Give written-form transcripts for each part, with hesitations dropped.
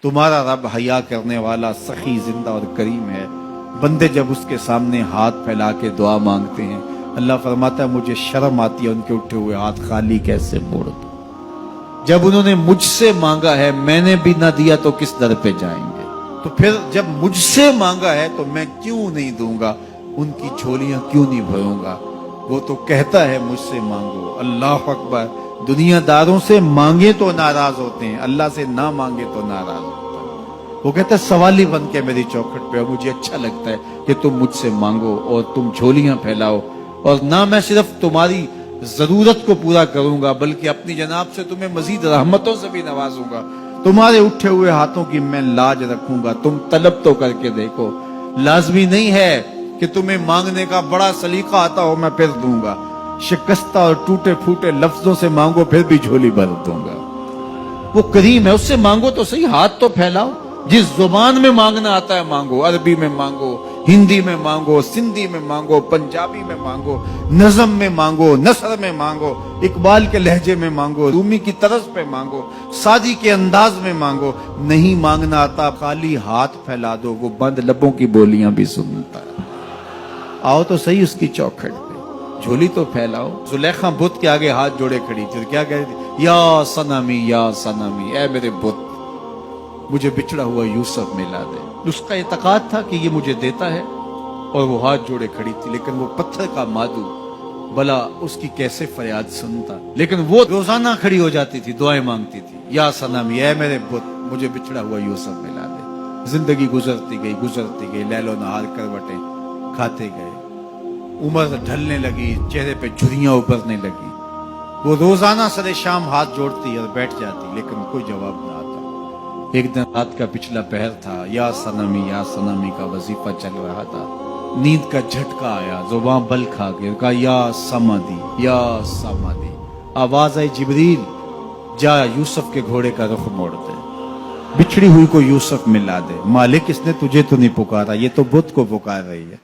तुम्हारा रब हया करने वाला सखी जिंदा और करीम है। बंदे जब उसके सामने हाथ फैला के दुआ मांगते हैं, अल्लाह फरमाता है मुझे शर्म आती है उनके उठे हुए हाथ खाली कैसे मोड़ दूं। जब उन्होंने मुझसे मांगा है मैंने भी ना दिया तो किस दर पे जाएंगे। तो फिर जब मुझसे मांगा है तो मैं क्यों नहीं दूंगा, उनकी झोलियां क्यों नहीं भरूंगा। वो तो कहता है मुझसे मांगो। अल्लाह अकबर। दुनियादारों से मांगे तो नाराज होते हैं, अल्लाह से ना मांगे तो नाराज होते हैं। वो कहता है सवाली बन के मेरी चौखट पे हो, मुझे अच्छा लगता है कि तुम मुझसे मांगो और तुम झोलियां फैलाओ, और ना मैं सिर्फ तुम्हारी जरूरत को पूरा करूंगा बल्कि अपनी जनाब से तुम्हें मजीद रहमतों से भी नवाजूंगा। तुम्हारे उठे हुए हाथों की मैं लाज रखूंगा, तुम तलब तो करके देखो। लाजमी नहीं है कि तुम्हें मांगने का बड़ा सलीका आता हो मैं फिर दूंगा। शिकस्ता और टूटे फूटे लफ्जों से मांगो फिर भी झोली भर दूंगा। वो करीम है, उससे मांगो तो सही, हाथ तो फैलाओ। जिस जुबान में मांगना आता है मांगो, अरबी में मांगो, हिंदी में मांगो, सिंधी में मांगो, पंजाबी में मांगो, नज़म में मांगो, नसर में मांगो, इकबाल के लहजे में मांगो, रूमी की तरस पे मांगो, सादी के अंदाज में मांगो। नहीं मांगना आता खाली हाथ फैला दो, वो बंद लबों की बोलियां भी सुनता है। आओ तो सही उसकी चौखट पे, झोली तो फैलाओ। जुलेखा बुत के आगे हाथ जोड़े खड़ी थी, क्या कह रही थी? या सनमी या सनमी, ऐ मेरे बुत मुझे बिछड़ा हुआ यूसुफ मिला दे। उसका इतकाद था कि ये मुझे देता है, और वो हाथ जोड़े खड़ी थी। लेकिन वो पत्थर का मादू भला उसकी कैसे फरियाद सुनता। लेकिन वो रोजाना खड़ी हो जाती थी, दुआएं मांगती थी, या सनमी ऐ मेरे बुत मुझे बिछड़ा हुआ यूसुफ मिला दे। जिंदगी गुजरती गई, लैलो नहार करवटें खाते गए। उम्र ढलने लगी, चेहरे पे झुर्रियां उभरने लगी। वो रोजाना सरे शाम हाथ जोड़ती और बैठ जाती, लेकिन कोई जवाब ना आता। एक दिन रात का पिछला पहर था, या सनमी का वजीफा चल रहा था। नींद का झटका आया, जुबान बल खा गई, कहा या समादी। आवाज आई जिब्रील जा यूसुफ के घोड़े का रुख मोड़ दे, बिछड़ी हुई को यूसुफ मिला दे। मालिक इसने तुझे तो नहीं पुकारा, ये तो बुत को पुकार रही है।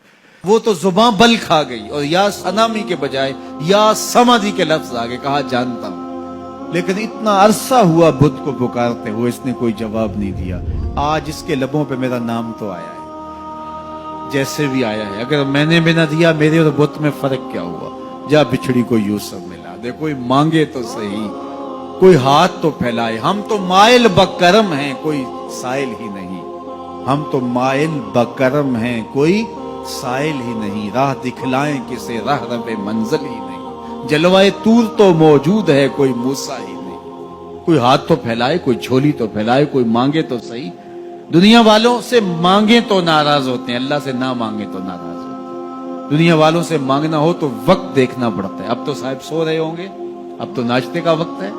वो तो जुबान बल खा गई और या सनामी के बजाय या समाधि के लफ्ज आगे कहा जानता हूं। लेकिन इतना अरसा हुआ बुत को पुकारते हुए इसने कोई जवाब नहीं दिया। आज इसके लबों पे मेरा नाम तो आया है, जैसे भी आया है। अगर मैंने भी ना दिया, मेरे और बुत में फर्क क्या हुआ। जा बिछड़ी को यूसुफ मिला दे। कोई मांगे तो सही, कोई हाथ तो फैलाए। हम तो माइल बकरम हैं, कोई साइल ही नहीं। हम तो माइल बकरम हैं, कोई साइल ही नहीं। राह दिखलाएं किसे, राह रबे मंजिल ही नहीं। जलवाए तूर तो मौजूद है, कोई मूसा ही नहीं। कोई हाथ तो फैलाए, कोई झोली तो फैलाए, कोई मांगे तो सही। दुनिया वालों से मांगे तो नाराज होते हैं, अल्लाह से ना मांगे तो नाराज होते हैं। दुनिया वालों से मांगना हो तो वक्त देखना पड़ता है। अब तो साहब सो रहे होंगे, अब तो नाश्ते का वक्त है,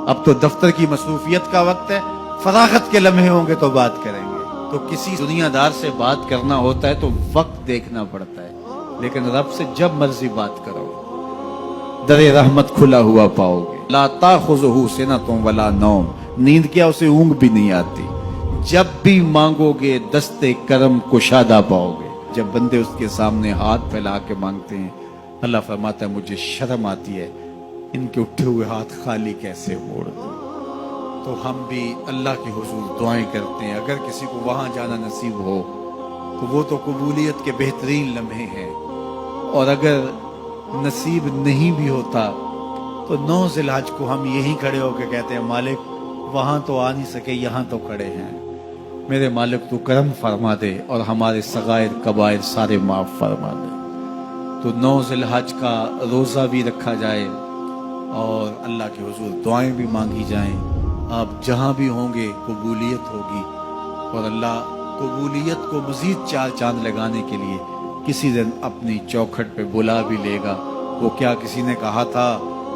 अब तो दफ्तर की मसरूफियत का वक्त है। फरागत के लम्हे होंगे तो बात करेंगे। तो किसी दुनियादार से बात करना होता है तो वक्त देखना पड़ता है। लेकिन रब से जब मर्जी बात करो, दरे रहमत खुला हुआ पाओगे। ला ताखुज़ुहु सिनतुन वला नौम, नींद क्या उसे ऊंघ भी नहीं आती। जब भी मांगोगे दस्ते करम कुशादा पाओगे। जब बंदे उसके सामने हाथ फैला के मांगते हैं, अल्लाह फरमाता है मुझे शर्म आती है इनके उठे हुए हाथ खाली कैसे मोड़ दूं। तो हम भी अल्लाह के हुजूर दुआएं करते हैं। अगर किसी को वहां जाना नसीब हो तो वो तो कबूलियत के बेहतरीन लम्हे हैं, और अगर नसीब नहीं भी होता तो 9 ज़िलहज को हम यहीं खड़े होकर कहते हैं मालिक वहां तो आ नहीं सके, यहां तो खड़े हैं। मेरे मालिक तू करम फरमा दे और हमारे सगायर कबायर सारे माफ फरमा दे। तो 9 ज़िलहज का रोज़ा भी रखा जाए और अल्लाह के हुजूर दुआएं भी मांगी जाएं। आप जहां भी होंगे कबूलियत होगी, और अल्लाह कबूलियत को मजीद 4 चांद लगाने के लिए किसी दिन अपनी चौखट पे बुला भी लेगा। वो क्या किसी ने कहा था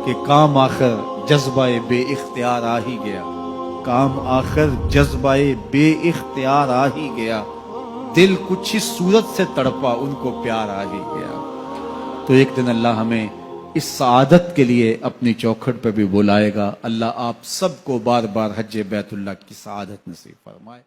कि काम आखिर जज्बाए बे इख्तियार आ ही गया। काम आखिर जज्बाए बे इख्तियार आ ही गया। दिल कुछ इस सूरत से तड़पा उनको प्यार आ ही गया। तो एक दिन अल्लाह हमें इस सआदत के लिए अपनी चौखट पे भी बुलाएगा। अल्लाह आप सबको बार बार हज बैतुल्लाह की सआदत नसीब फरमाए।